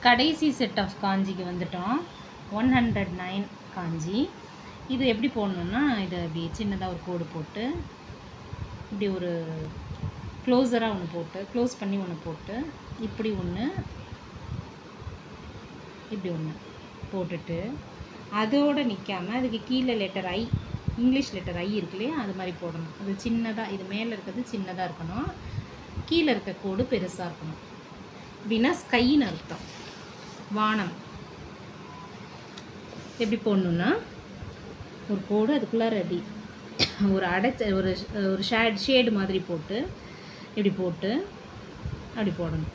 கடைசி set of காஞ்சிக்கு வந்துட்டோம். 109 காஞ்சி. இது எப்படி போடணுன்னா, இதை அப்படி சின்னதாக ஒரு கோடு போட்டு இப்படி ஒரு க்ளோஸராக ஒன்று போட்டு க்ளோஸ் பண்ணி ஒன்று போட்டு இப்படி ஒன்று இப்படி ஒன்று போட்டுட்டு அதோடு நிற்காமல் அதுக்கு கீழே letter I, English letter I இருக்கு இல்லையா, அது மாதிரி போடணும். அது சின்னதாக, இது மேலே இருக்கிறது சின்னதாக இருக்கணும், கீழே இருக்க கோடு பெருசாக இருக்கணும். அப்படின்னா ஸ்கைன்னு அர்த்தம், வானம். எப்படி போடணுன்னா, ஒரு கோடு அதுக்குள்ளார அப்படி ஒரு ஒரு ஷேடு மாதிரி போட்டு இப்படி போட்டு அப்படி போடணும்.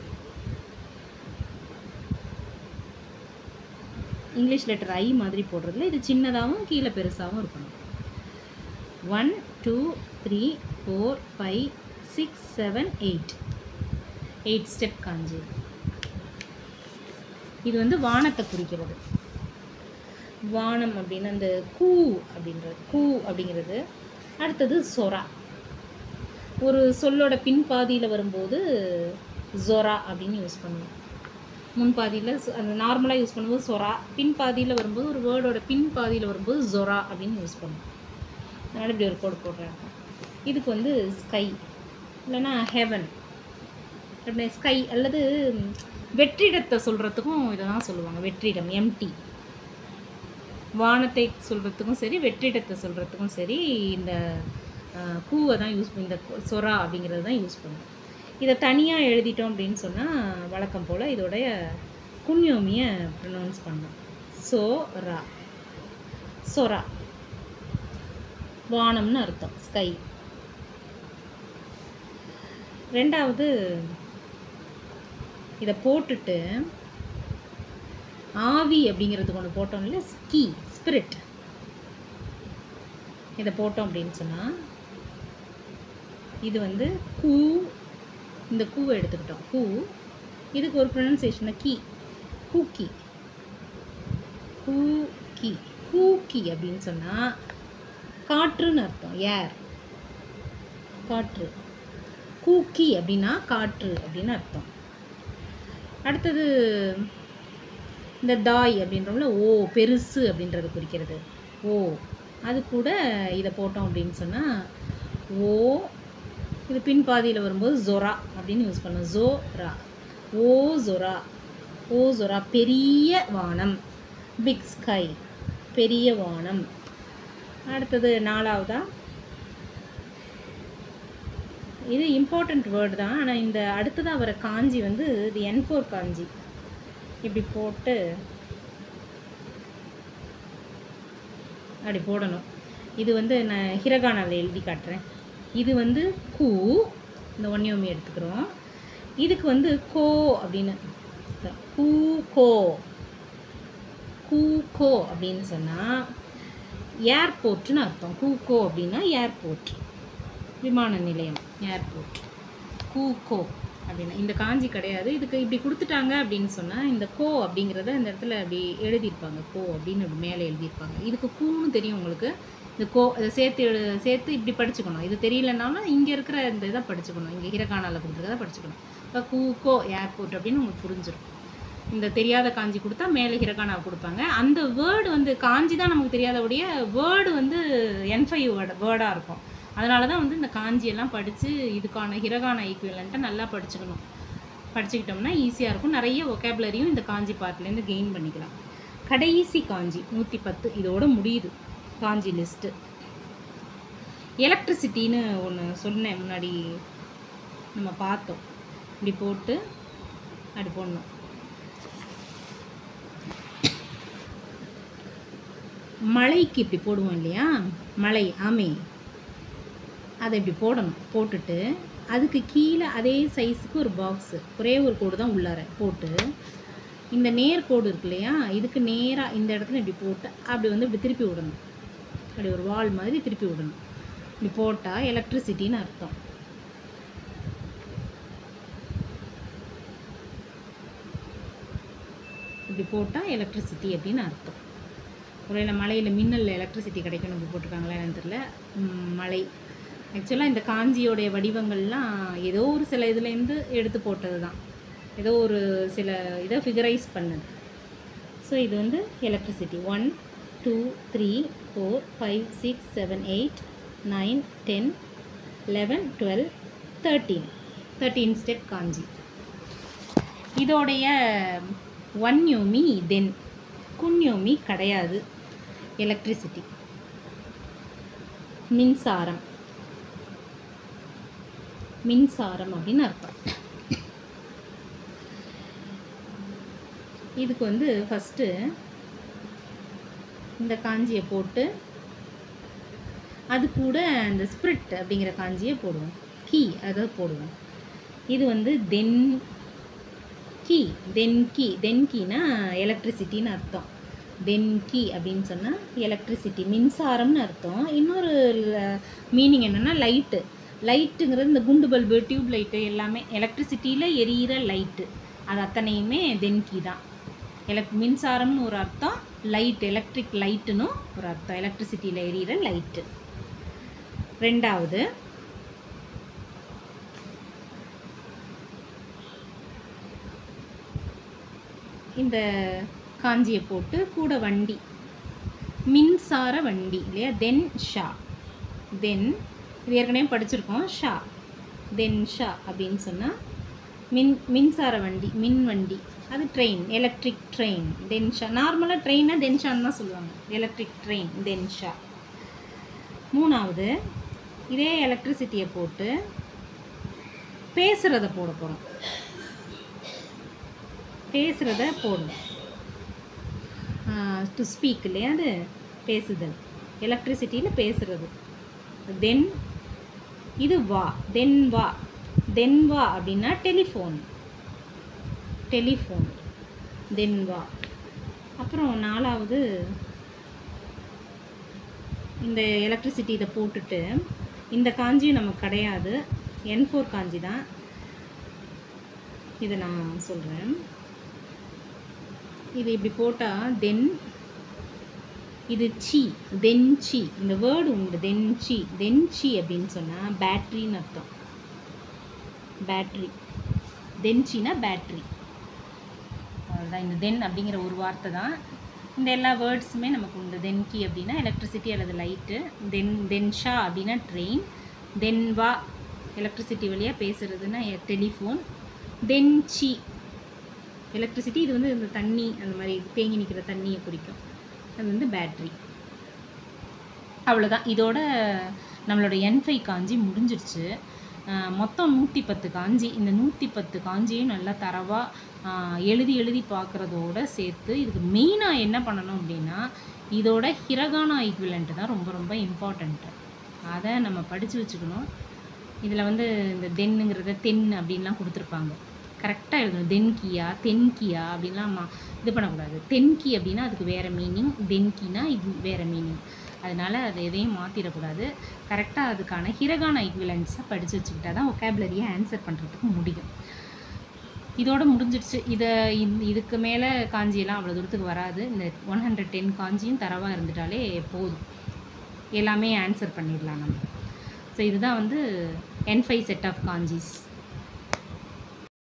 இங்கிலீஷ் லெட்டர் ஐ மாதிரி போடுறதுல இது சின்னதாகவும் கீழே பெருசாகவும் இருக்கணும். 1 2 3 4 5 6 7 8 ஸ்டெப் காஞ்சி. இது வந்து வானத்தை குறிக்கிறது. வானம் அப்படின்னு அந்த கூ அப்படிங்கிறது. அடுத்தது சொரா. ஒரு சொல்லோட பின்பாதியில் வரும்போது ஜொரா அப்படின்னு யூஸ் பண்ணுவோம். முன்பாதியில் அந்த நார்மலாக யூஸ் பண்ணும்போது சொரா, பின்பாதியில் வரும்போது ஒரு வேர்டோட பின்பாதியில் வரும்போது ஜொரா அப்படின்னு யூஸ் பண்ணுவோம். அதனால் இப்படி ஒரு கோடு போடுறாங்க. இதுக்கு வந்து ஸ்கை இல்லைன்னா ஹெவன், அப்படி ஸ்கை அல்லது வெற்றிடத்தை சொல்கிறதுக்கும் இதை தான் சொல்லுவாங்க. வெற்றிடம், எம்டி. வானத்தை சொல்கிறதுக்கும் சரி, வெற்றிடத்தை சொல்கிறதுக்கும் சரி இந்த கூவை தான் யூஸ் பண்ணி, இந்த சொரா அப்படிங்கிறது தான் யூஸ் பண்ணுவோம். இதை தனியாக எழுதிட்டோம் அப்படின்னு சொன்னால் வழக்கம் போல் இதோடைய குன்யோமியை ப்ரொனவுன்ஸ் பண்ணோம். சொரா, சொரா வானம்னு அர்த்தம், ஸ்கை. ரெண்டாவது இதை போட்டுட்டு ஆவி அப்படிங்கிறதுக்கு ஒன்று போட்டோம் இல்லை, ஸ்கி, ஸ்பிரிட். இதை போட்டோம் அப்படின்னு சொன்னால் இது வந்து கூ, இந்த கூவை எடுத்துக்கிட்டோம், கூ. இதுக்கு ஒரு ப்ரொனன்சியேஷனை கீ, கூக்கி, கூக்கி. கூக்கி அப்படின்னு சொன்னால் காற்றுன்னு அர்த்தம், ஏர், காற்று. கூக்கி அப்படின்னா காற்று அப்படின்னு அர்த்தம். அடுத்தது இந்த தாய் அப்படின்றோம்ல, ஓ, பெருசு அப்படின்றது குறிக்கிறது, ஓ. அது கூட இதை போட்டோம் அப்படின்னு சொன்னால் ஓ, இது பின்பாதியில் வரும்போது ஜொரா அப்படின்னு யூஸ் பண்ணோம், ஜோரா, ஓ ஜொரா, ஓ ஜொரா, பெரிய வானம், பிக் ஸ்கை, பெரிய வானம். அடுத்தது நாலாவதா, இது இம்பார்ட்டண்ட் வேர்டு தான், ஆனால் இந்த அடுத்ததாக வர காஞ்சி வந்து இது N4 காஞ்சி. இப்படி போட்டு அப்படி போடணும். இது வந்து நான் ஹிரகானாவில் எழுதி காட்டுறேன். இது வந்து கூ, இந்த ஒன்யோமி எடுத்துக்கிறோம். இதுக்கு வந்து கோ அப்படின்னு, கூ கோ, கூ கோ அப்படின்னு சொன்னால் ஏர்போர்ட்னு அர்த்தம். கூ கோ அப்படின்னா ஏர்போர்ட், விமான நிலையம், ஏர்போர்ட். கூ கோ அப்படின்னா இந்த காஞ்சி கிடையாது. இதுக்கு இப்படி கொடுத்துட்டாங்க அப்படின்னு சொன்னால் இந்த கோ அப்படிங்கிறத இந்த இடத்துல அப்படி எழுதியிருப்பாங்க, கோ அப்படின்னு அப்படி மேலே எழுதியிருப்பாங்க. இதுக்கு கூன்னு தெரியும் உங்களுக்கு. இந்த கோ இதை சேர்த்து இப்படி படிச்சுக்கணும். இது தெரியலனாலும் இங்கே இருக்கிற இந்த இதை படிச்சுக்கணும், இங்கே ஹிரகானாவில் கொடுத்துருக்கதை படிச்சுக்கணும். இப்போ கூ கோ ஏர்போர்ட் அப்படின்னு உங்களுக்கு புரிஞ்சிடும். இந்த தெரியாத காஞ்சி கொடுத்தா மேலே ஹிரகானாவை கொடுப்பாங்க. அந்த வேர்டு வந்து காஞ்சி தான் நமக்கு தெரியாதபடியே வேர்டு வந்து N5 வேர்டாக இருக்கும். அதனால தான் வந்து இந்த காஞ்சியெல்லாம் படித்து இதுக்கான ஹிரகானா ஈக்குவலண்ட்டை நல்லா படிச்சுக்கணும். படிச்சுக்கிட்டோம்னா ஈஸியாக இருக்கும். நிறைய ஒகேபுலரியும் இந்த காஞ்சி பார்ட்லேருந்து கெயின் பண்ணிக்கலாம். கடைசி காஞ்சி 110, இதோட முடியுது காஞ்சி லிஸ்ட்டு. எலக்ட்ரிசிட்டின்னு ஒன்று சொன்னேன் முன்னாடி, நம்ம பார்த்தோம். இப்படி போட்டு அப்படி போடணும். மழைக்கு இப்படி போடுவோம் இல்லையா, மழை, ஆமை, அதை இப்படி போடணும். போட்டுட்டு அதுக்கு கீழே அதே சைஸுக்கு ஒரு பாக்ஸு, ஒரே ஒரு கோடு தான் உள்ளார போட்டு, இந்த நேர்கோடு இருக்கு இல்லையா, இதுக்கு நேராக இந்த இடத்துல இப்படி போட்டு அப்படி வந்து இப்படி திருப்பி விடணும். அப்படி ஒரு வால் மாதிரி திருப்பி விடணும். இப்படி போட்டால் எலக்ட்ரிசிட்டின்னு அர்த்தம். இப்படி போட்டால் எலக்ட்ரிசிட்டி அப்படின்னு அர்த்தம். ஒருவேளை மலையில் மின்னல் எலக்ட்ரிசிட்டி கிடைக்கணும் அப்படி போட்டிருக்காங்களா என்னன்னு தெரியல. மலை ஆக்சுவலாக இந்த காஞ்சியோடைய வடிவங்கள்லாம் ஏதோ ஒரு சில இதுலேருந்து எடுத்து போட்டது தான். ஏதோ ஒரு சில இதை ஃபிகரைஸ் பண்ணுது. ஸோ இது வந்து எலக்ட்ரிசிட்டி. 1 2 3 4 5 6 7 8 9 10 11 12 13 ஸ்டெப் காஞ்சி. இதோடைய ஒன்யோமி தென், குன்யோமி கிடையாது. எலக்ட்ரிசிட்டி மின்சாரம், மின்சாரம் அப்படின்னு அர்த்தம். இதுக்கு வந்து ஃபஸ்ட்டு இந்த காஞ்சியை போட்டு அது கூட அந்த ஸ்பிரிட் அப்படிங்கிற காஞ்சியை போடுவோம். கீ அதை போடுவோம். இது வந்து தென் கீ, தென் கீனா எலக்ட்ரிசிட்டின்னு அர்த்தம். தென் கீ அப்படின்னு சொன்னால் எலக்ட்ரிசிட்டி, மின்சாரம்னு அர்த்தம். இன்னொரு மீனிங் என்னென்னா லைட்டுங்கிறது இந்த குண்டு பல்பு, டியூப் லைட்டு எல்லாமே எலக்ட்ரிசிட்டியில் எரியிற லைட்டு, அது அத்தனையுமே தென் கீ தான். மின்சாரம்னு ஒரு அர்த்தம், லைட் எலக்ட்ரிக் லைட்டுன்னு ஒரு அர்த்தம், எலக்ட்ரிசிட்டியில் எரியிற லைட்டு. ரெண்டாவது இந்த காஞ்சியை போட்டு கூட வண்டி, மின்சார வண்டி இல்லையா, தென் ஷா. தென் இது ஏற்கனவே படிச்சிருக்கோம், ஷா. தென் ஷா அப்படின்னு சொன்னால் மின்சார வண்டி, மின் வண்டி. அது ட்ரெயின், எலக்ட்ரிக் ட்ரெயின், தென் ஷா. நார்மலாக ட்ரெயினை தென் ஷான்னு தான் சொல்லுவாங்க, எலக்ட்ரிக் ட்ரெயின் தென் ஷா. மூணாவது இதே எலக்ட்ரிசிட்டியை போட்டு பேசுகிறத போட போகிறோம். பேசுகிறத போடணும். டு ஸ்பீக் இல்லையா, அது பேசுதல், எலக்ட்ரிசிட்டியில் பேசுகிறது. தென் இது வா, தென் வா. தென் வா அப்படின்னா டெலிஃபோன், தென் வா. அப்புறம் நாலாவது இந்த எலக்ட்ரிசிட்டி இதை போட்டுட்டு, இந்த காஞ்சியும் நமக்கு கிடையாது, N4 காஞ்சி தான். இதை நான் சொல்கிறேன். இது இப்படி போட்டால் தென், இது சி, தென் சி, இந்த வேர்டு உண்டு, தென் சி அப்படின்னு சொன்னால் பேட்ரின்னு அர்த்தம். பேட்ரி, தென் சினா பேட்ரி. அவ்வளோதான். இந்த தென் அப்படிங்கிற ஒரு வார்த்தை தான். இந்த எல்லா வேர்ட்ஸுமே நமக்கு உண்டு. தென் கி அப்படின்னா எலக்ட்ரிசிட்டி அல்லது லைட்டு, தென் ஷா அப்படின்னா ட்ரெயின், தென் வா எலக்ட்ரிசிட்டி வழியாக பேசுகிறதுனா டெலிஃபோன், தென் சி எலக்ட்ரிசிட்டி. இது வந்து இந்த தண்ணி, அந்த மாதிரி தேங்கி நிற்கிற தண்ணியை குறிக்கும், அது வந்து பேட்ரி. அவ்வளோதான். இதோட நம்மளோட N5 காஞ்சி முடிஞ்சிருச்சு. மொத்தம் 110 காஞ்சி. இந்த 110 காஞ்சியும் நல்லா தரவாக எழுதி பார்க்குறதோட சேர்த்து இதுக்கு மெயினாக என்ன பண்ணணும் அப்படின்னா, இதோட ஹிரகானா ஈக்குவலண்ட் தான் ரொம்ப ரொம்ப இம்பார்ட்டண்ட்டு. அதை நம்ம படித்து வச்சுக்கணும். இதில் வந்து இந்த தென்னுங்கிறத தென் அப்படின்லாம் கொடுத்துருப்பாங்க, கரெக்டாக எழுதணும். தென் கியா அப்படின்லாம் இது பண்ணக்கூடாது. தென்கி அப்படின்னா அதுக்கு வேறு மீனிங், தென்கினா இது வேறு மீனிங். அதனால் அதை எதையும் மாற்றிடக்கூடாது. கரெக்டாக அதுக்கான ஹிரகானா ஈக்குவலன்ஸை படித்து வச்சுக்கிட்டா தான் ஒகேபுலரியை ஆன்சர் பண்ணுறதுக்கு முடியும். இதோடு முடிஞ்சிடுச்சு. இதுக்கு மேலே காஞ்சியெல்லாம் அவ்வளோ தூரத்துக்கு வராது. இந்த 110 காஞ்சியும் தரவாக இருந்துட்டாலே போதும், எல்லாமே ஆன்சர் பண்ணிடலாம் நம்ம. ஸோ இதுதான் வந்து N5 செட் ஆஃப் காஞ்சிஸ்.